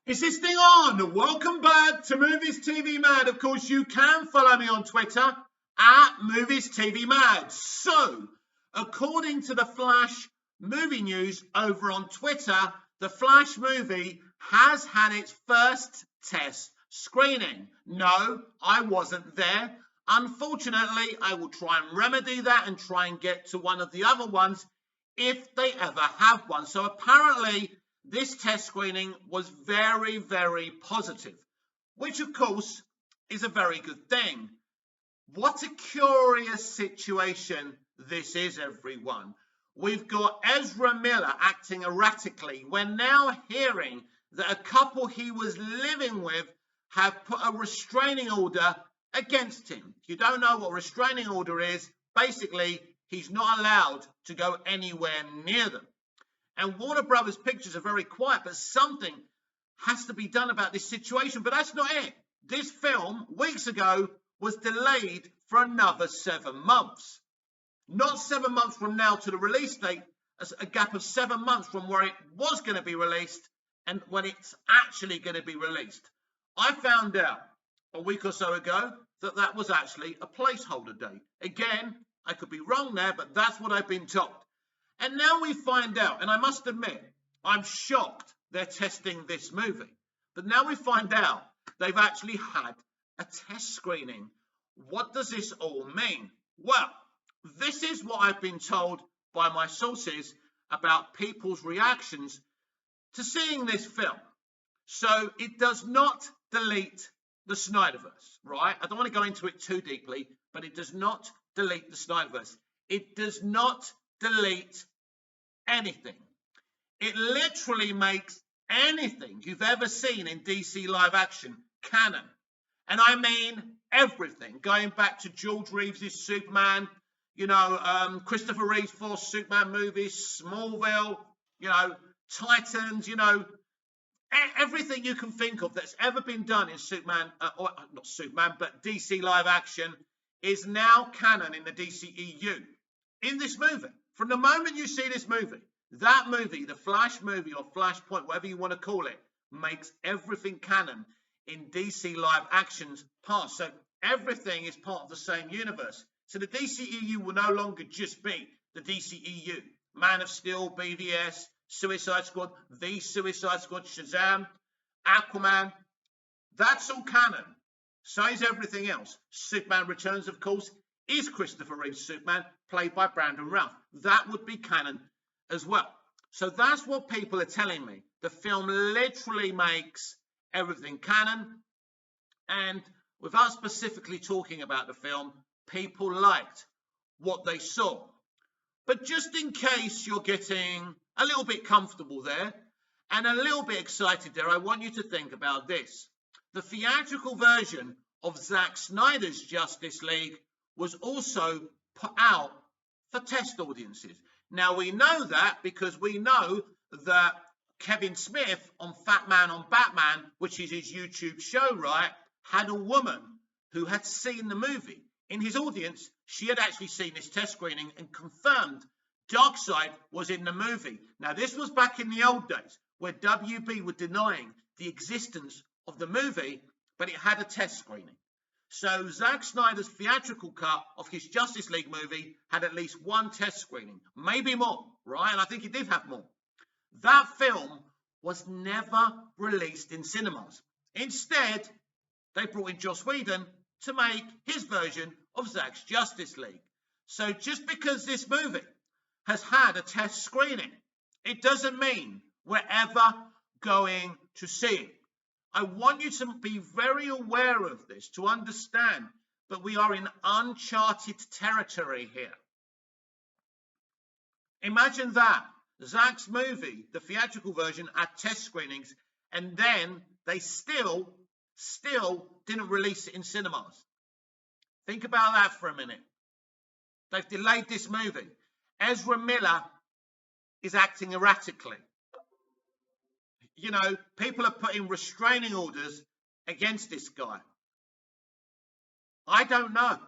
Is this thing on? Welcome back to Movies TV Mad. Of course, you can follow me on Twitter at Movies TV Mad. So, according to the Flash movie news over on Twitter, the Flash movie has had its first test screening. No, I wasn't there. Unfortunately, I will try and remedy that and try and get to one of the other ones if they ever have one. So apparently, this test screening was very, very positive, which of course is a very good thing. What a curious situation this is, everyone. We've got Ezra Miller acting erratically. We're now hearing that a couple he was living with have put a restraining order against him. If you don't know what a restraining order is, basically, he's not allowed to go anywhere near them. And Warner Brothers Pictures are very quiet, but something has to be done about this situation. But that's not it. This film, weeks ago, was delayed for another 7 months. Not 7 months from now to the release date, a gap of 7 months from where it was going to be released and when it's actually going to be released. I found out a week or so ago that that was actually a placeholder date. Again, I could be wrong there, but that's what I've been told. And now we find out, and I must admit, I'm shocked they're testing this movie. But now we find out they've actually had a test screening. What does this all mean? Well, this is what I've been told by my sources about people's reactions to seeing this film. So it does not delete the Snyderverse, right? I don't want to go into it too deeply, but it does not delete the Snyderverse. It does not delete anything. It literally makes anything you've ever seen in DC live action canon. And I mean everything, going back to George Reeves' Superman, Christopher Reeve's 4 Superman movies, Smallville, Titans, everything you can think of that's ever been done in Superman, or not Superman, but DC live action is now canon in the DCEU. In this movie, from the moment you see this movie, that movie, the Flash movie or Flashpoint, whatever you want to call it, makes everything canon in DC live action's past. So everything is part of the same universe. So the DCEU will no longer just be the DCEU. Man of Steel, BVS, Suicide Squad, The Suicide Squad, Shazam, Aquaman. That's all canon. So is everything else. Superman Returns, of course, is Christopher Reeve's Superman, played by Brandon Routh. That would be canon as well. So that's what people are telling me. The film literally makes everything canon. And without specifically talking about the film, people liked what they saw. But just in case you're getting a little bit comfortable there and a little bit excited there, I want you to think about this. The theatrical version of Zack Snyder's Justice League was also put out for test audiences. Now, we know that because we know that Kevin Smith on Fat Man on Batman, which is his YouTube show, right, had a woman who had seen the movie. In his audience, she had actually seen this test screening and confirmed Darkseid was in the movie. Now, this was back in the old days where WB were denying the existence of the movie, but it had a test screening. So Zack Snyder's theatrical cut of his Justice League movie had at least one test screening, maybe more, right? And I think he did have more. That film was never released in cinemas. Instead, they brought in Joss Whedon to make his version of Zack's Justice League. So just because this movie has had a test screening, it doesn't mean we're ever going to see it. I want you to be very aware of this, to understand that we are in uncharted territory here. Imagine that. Zack's movie, the theatrical version, had test screenings, and then they still didn't release it in cinemas. Think about that for a minute. They've delayed this movie. Ezra Miller is acting erratically. People are putting restraining orders against this guy. I don't know.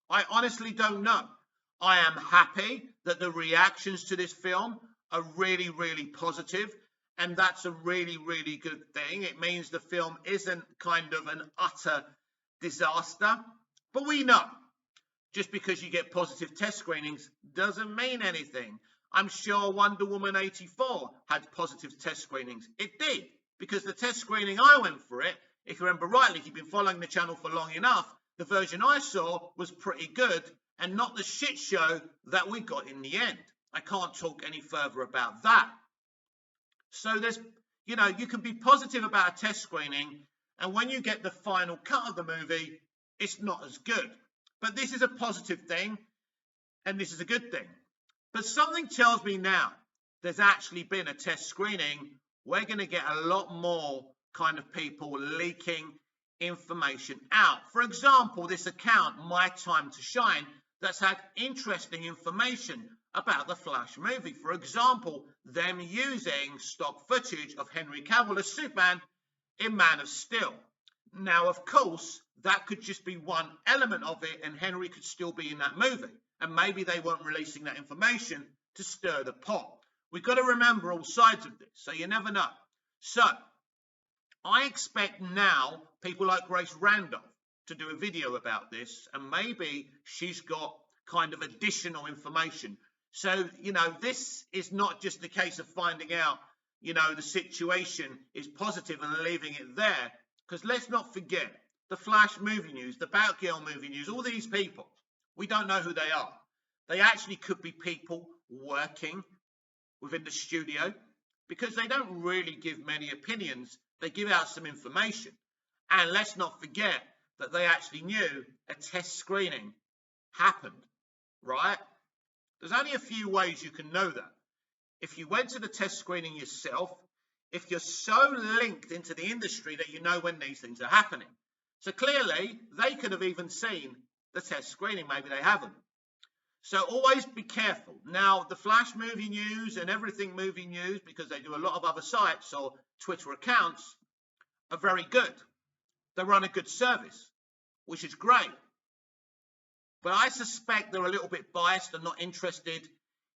I honestly don't know. I am happy that the reactions to this film are really, really positive. And that's a really, really good thing. It means the film isn't kind of an utter disaster. But we know, just because you get positive test screenings doesn't mean anything. I'm sure Wonder Woman 84 had positive test screenings. It did, because the test screening I went for it, if you remember rightly, if you've been following the channel for long enough, the version I saw was pretty good and not the shit show that we got in the end. I can't talk any further about that. So there's, you can be positive about a test screening, and when you get the final cut of the movie, it's not as good. But this is a positive thing, and this is a good thing. But something tells me now there's actually been a test screening. We're going to get a lot more kind of people leaking information out. For example, this account, My Time to Shine, that's had interesting information about the Flash movie. For example, them using stock footage of Henry Cavill as Superman in Man of Steel. Now, of course, that could just be one element of it, and Henry could still be in that movie. And maybe they weren't releasing that information to stir the pot. We've got to remember all sides of this, so you never know. So, I expect now people like Grace Randolph to do a video about this, and maybe she's got kind of additional information. So, this is not just a case of finding out, the situation is positive and leaving it there. Because let's not forget, the Flash movie news, the Batgirl movie news, all these people, we don't know who they are. They actually could be people working within the studio, because they don't really give many opinions. They give out some information. And let's not forget that they actually knew a test screening happened, right? There's only a few ways you can know that. If you went to the test screening yourself, if you're so linked into the industry that you know when these things are happening. So clearly, they could have even seen the test screening. Maybe they haven't. So always be careful. Now, the Flash movie news and everything movie news, because they do a lot of other sites or Twitter accounts, are very good. They run a good service, which is great. But I suspect they're a little bit biased and not interested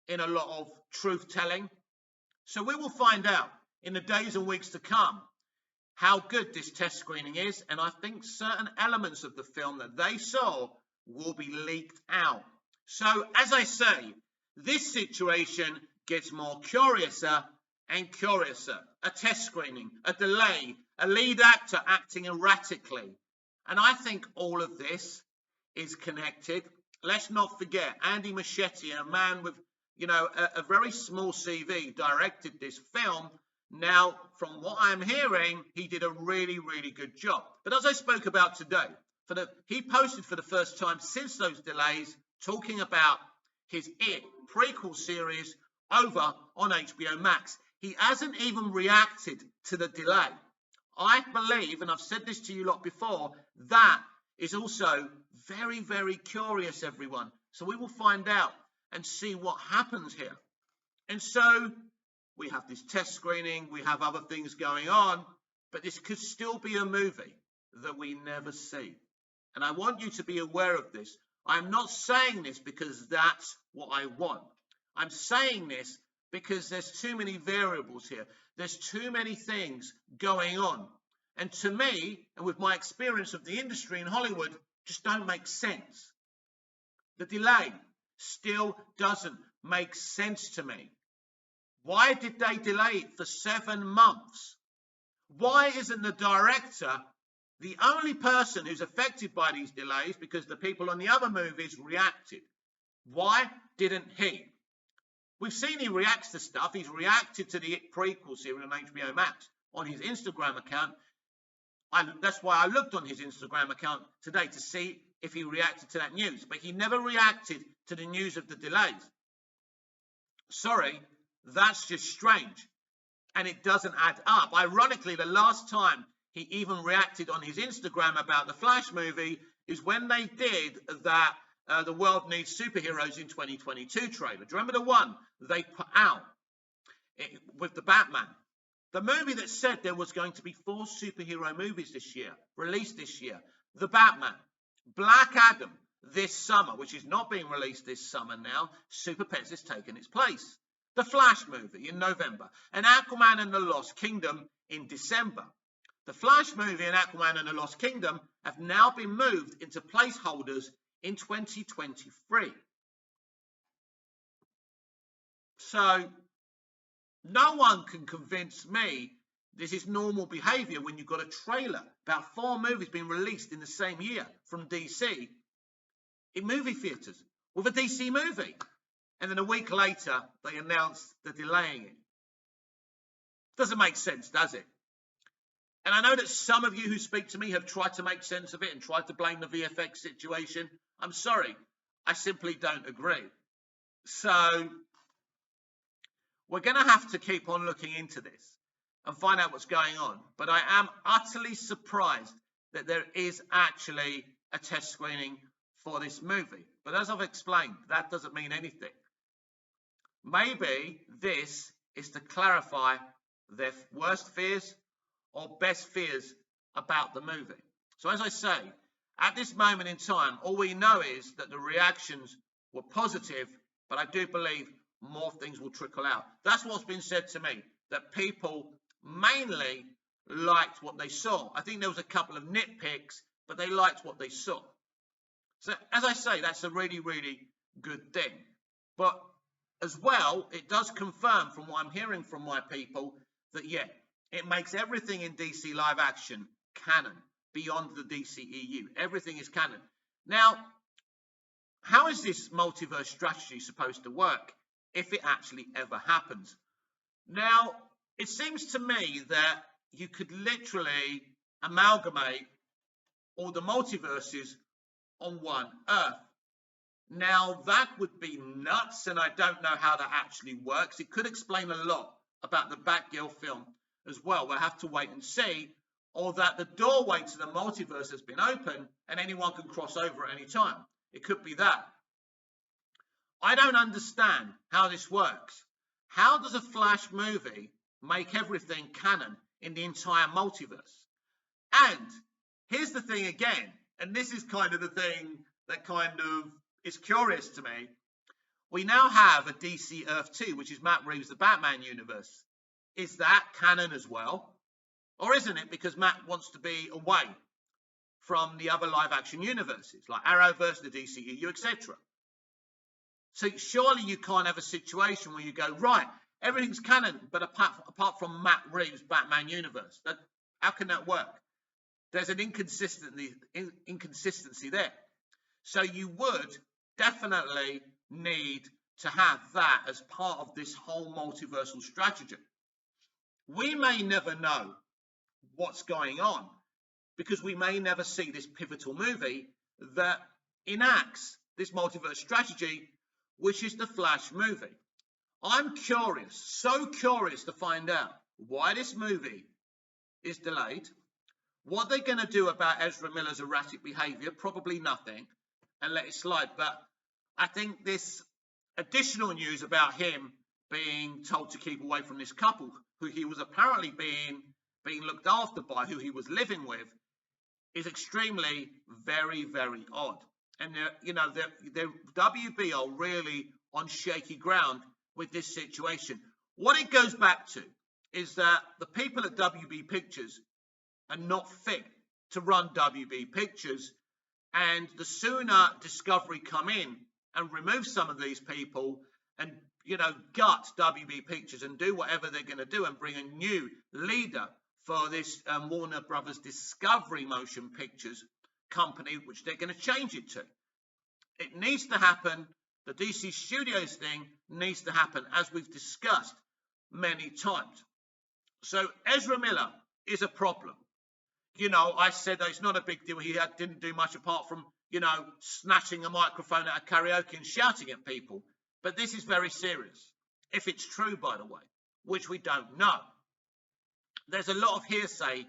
in a lot of truth-telling. So we will find out in the days and weeks to come how good this test screening is. And I think certain elements of the film that they saw will be leaked out. So, as I say, this situation gets more curiouser and curiouser. A test screening, a delay, a lead actor acting erratically. And I think all of this is connected. Let's not forget, Andy Muschietti, a man with, a very small CV, directed this film. Now, from what I'm hearing, he did a really, really good job. But as I spoke about today, he posted for the first time since those delays, talking about his It prequel series over on HBO Max. He hasn't even reacted to the delay. I believe, and I've said this to you lot before, that is also very, very curious, everyone. So we will find out and see what happens here. And so we have this test screening, we have other things going on, but this could still be a movie that we never see. And I want you to be aware of this. I'm not saying this because that's what I want. I'm saying this because there's too many variables here. There's too many things going on. And to me, and with my experience of the industry in Hollywood, just don't make sense. The delay still doesn't make sense to me. Why did they delay it for 7 months? Why isn't the director the only person who's affected by these delays, because the people on the other movies reacted? Why didn't he? We've seen he reacts to stuff. He's reacted to the It prequel series on HBO Max on his Instagram account. That's why I looked on his Instagram account today to see if he reacted to that news. But he never reacted to the news of the delays. Sorry, that's just strange. And it doesn't add up. Ironically, the last time he even reacted on his Instagram about the Flash movie is when they did that The World Needs Superheroes in 2022 trailer. Do you remember the one they put out with the Batman? The movie that said there was going to be 4 superhero movies this year, released this year. The Batman, Black Adam this summer, which is not being released this summer now. Super Pets has taken its place. The Flash movie in November, and Aquaman and the Lost Kingdom in December. The Flash movie and Aquaman and the Lost Kingdom have now been moved into placeholders in 2023. So no one can convince me this is normal behaviour when you've got a trailer about 4 movies being released in the same year from DC in movie theatres with a DC movie. And then a week later, they announced they're delaying it. Doesn't make sense, does it? And I know that some of you who speak to me have tried to make sense of it and tried to blame the VFX situation. I'm sorry, I simply don't agree. So we're going to have to keep on looking into this and find out what's going on. But I am utterly surprised that there is actually a test screening for this movie. But as I've explained, that doesn't mean anything. Maybe this is to clarify their worst fears or best fears about the movie. So as I say, at this moment in time, all we know is that the reactions were positive, but I do believe more things will trickle out. That's what's been said to me, that people mainly liked what they saw. I think there was a couple of nitpicks, but they liked what they saw. So as I say, that's a really, really good thing. But as well, it does confirm from what I'm hearing from my people that, yeah, it makes everything in DC live action canon beyond the DCEU. Everything is canon. Now, how is this multiverse strategy supposed to work if it actually ever happens? Now, it seems to me that you could literally amalgamate all the multiverses on one Earth. Now, that would be nuts, and I don't know how that actually works. It could explain a lot about the Batgirl film as well. We'll have to wait and see. Or that the doorway to the multiverse has been open and anyone can cross over at any time. It could be that. I don't understand how this works. How does a Flash movie make everything canon in the entire multiverse? And here's the thing again, and this is kind of the thing that kind of is curious to me. We now have a DC Earth 2, which is Matt Reeves' The Batman universe. Is that canon as well? Or isn't it, because Matt wants to be away from the other live action universes, like Arrowverse, the DCEU, etc.? So surely you can't have a situation where you go, right, everything's canon, but apart from Matt Reeves' Batman universe. How can that work? There's an inconsistency there. So you would definitely need to have that as part of this whole multiversal strategy. We may never know what's going on because we may never see this pivotal movie that enacts this multiverse strategy, which is the Flash movie. I'm curious, so curious to find out why this movie is delayed, what they're going to do about Ezra Miller's erratic behavior, probably nothing, and let it slide. But I think this additional news about him being told to keep away from this couple, who he was apparently being looked after by, who he was living with, is extremely very, very odd. And the WB are really on shaky ground with this situation. What it goes back to is that the people at WB Pictures are not fit to run WB Pictures, and the sooner Discovery come in and remove some of these people and gut WB Pictures and do whatever they're going to do and bring a new leader for this Warner Brothers Discovery Motion Pictures company, which they're going to change it to. It needs to happen. The DC Studios thing needs to happen, as we've discussed many times. So Ezra Miller is a problem. I said that it's not a big deal. He didn't do much apart from, snatching a microphone at a karaoke and shouting at people. But this is very serious, if it's true, by the way, which we don't know. There's a lot of hearsay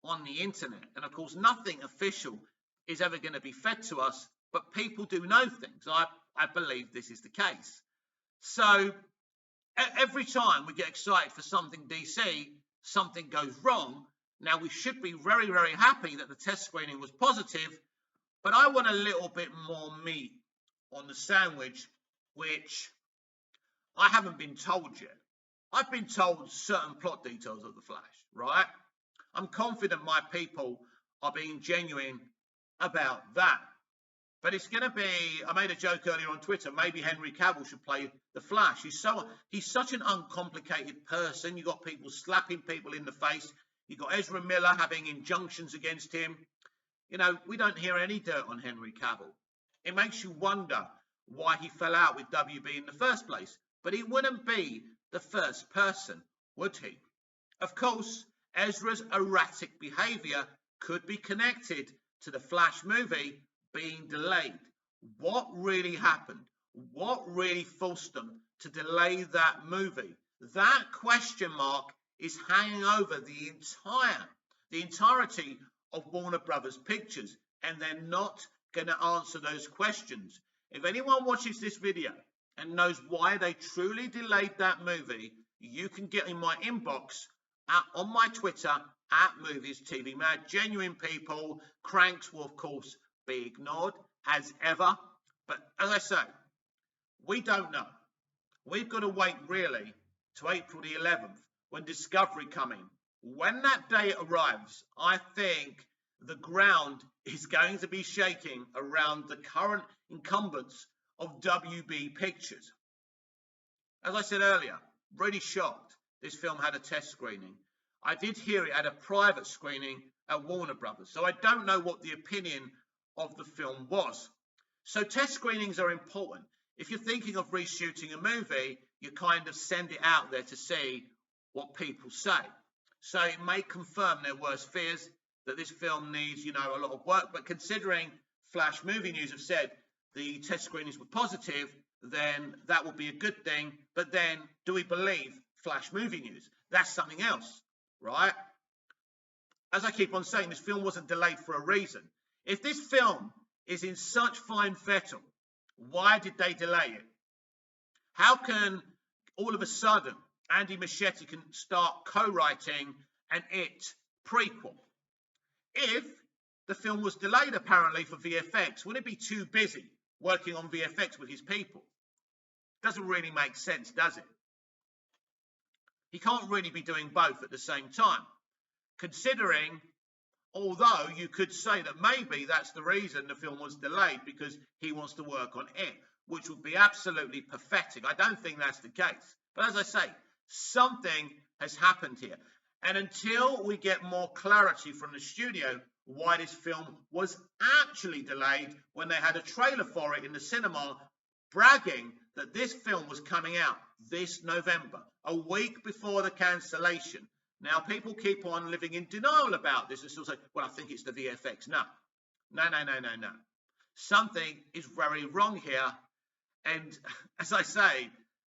on the internet. And, of course, nothing official is ever going to be fed to us. But people do know things. I believe this is the case. So every time we get excited for something DC, something goes wrong. Now, we should be very, very happy that the test screening was positive, but I want a little bit more meat on the sandwich, which I haven't been told yet. I've been told certain plot details of The Flash, right? I'm confident my people are being genuine about that. But it's going to be, I made a joke earlier on Twitter, maybe Henry Cavill should play the Flash. He's such an uncomplicated person. You've got people slapping people in the face. You've got Ezra Miller having injunctions against him. You know, we don't hear any dirt on Henry Cavill. It makes you wonder why he fell out with WB in the first place. But he wouldn't be the first person, would he? Of course, Ezra's erratic behavior could be connected to the Flash movie being delayed. What really happened? What really forced them to delay that movie? That question mark is hanging over the entirety of Warner Brothers Pictures, and they're not going to answer those questions. If anyone watches this video and knows why they truly delayed that movie, you can get in my inbox on my Twitter @MoviesTVMad. Genuine people, cranks will of course be ignored as ever. But as I say, we don't know. We've got to wait really to April the 11th when Discovery come in. When that day arrives, I think the ground is going to be shaking around the current incumbents of WB Pictures. As I said earlier, really shocked this film had a test screening. I did hear it had a private screening at Warner Brothers, so I don't know what the opinion of the film was. So test screenings are important. If you're thinking of reshooting a movie, you kind of send it out there to see what people say. So it may confirm their worst fears that this film needs, a lot of work. But considering Flash Movie News have said the test screenings were positive, then that would be a good thing. But then, do we believe Flash Movie News? That's something else, right? As I keep on saying, this film wasn't delayed for a reason. If this film is in such fine fettle, why did they delay it? How can all of a sudden Andy Muschietti can start co-writing an It prequel? If the film was delayed apparently for VFX, wouldn't it be too busy working on VFX with his people? Doesn't really make sense, does it? He can't really be doing both at the same time, considering, although you could say that maybe that's the reason the film was delayed, because he wants to work on It, which would be absolutely pathetic. I don't think that's the case. But as I say, something has happened here. And until we get more clarity from the studio why this film was actually delayed when they had a trailer for it in the cinema bragging that this film was coming out this November, a week before the cancellation. Now, people keep on living in denial about this and still say, well, I think it's the VFX. No. Something is very wrong here. And as I say,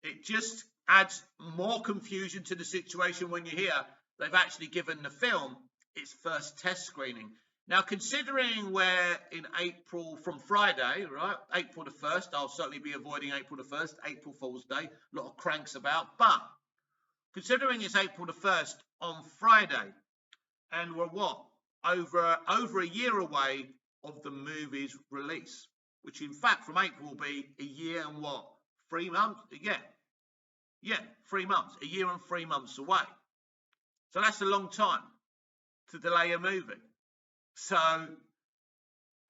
it just adds more confusion to the situation when you hear they've actually given the film its first test screening. Now, considering we're in April from Friday, right, April the 1st, I'll certainly be avoiding April the 1st, April Fool's Day, a lot of cranks about, but considering it's April the 1st on Friday, and we're over a year away of the movie's release, which in fact from April will be a year and 3 months? Yeah, 3 months, a year and 3 months away. So that's a long time to delay a movie. So,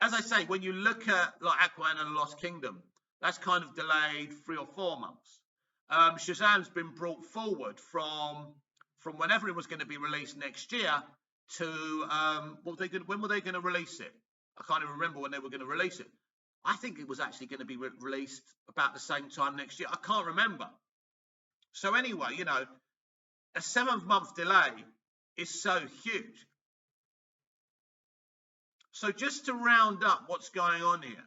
as I say, when you look at like Aquaman and the Lost Kingdom, that's kind of delayed 3 or 4 months. Shazam's been brought forward from whenever it was going to be released next year to when were they going to release it? I can't even remember when they were going to release it. I think it was actually going to be released about the same time next year. I can't remember. So anyway, a 7-month delay is so huge. So just to round up what's going on here,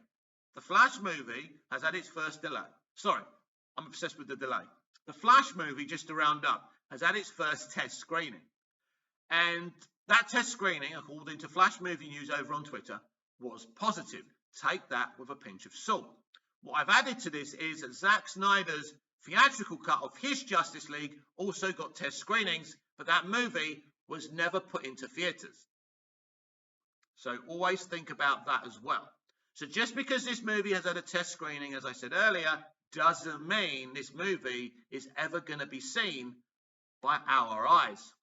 the Flash movie has had its first delay. Sorry, I'm obsessed with the delay. The Flash movie, just to round up, has had its first test screening. And that test screening, according to Flash Movie News over on Twitter, was positive. Take that with a pinch of salt. What I've added to this is that Zack Snyder's theatrical cut of his Justice League also got test screenings, but that movie was never put into theatres. So always think about that as well. So just because this movie has had a test screening, as I said earlier, doesn't mean this movie is ever going to be seen by our eyes.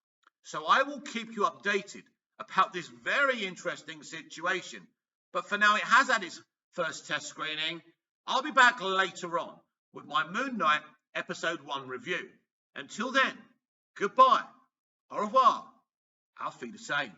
So I will keep you updated about this very interesting situation. But for now, it has had its first test screening. I'll be back later on with my Moon Knight Episode 1 review. Until then, goodbye, au revoir, auf Wiedersehen.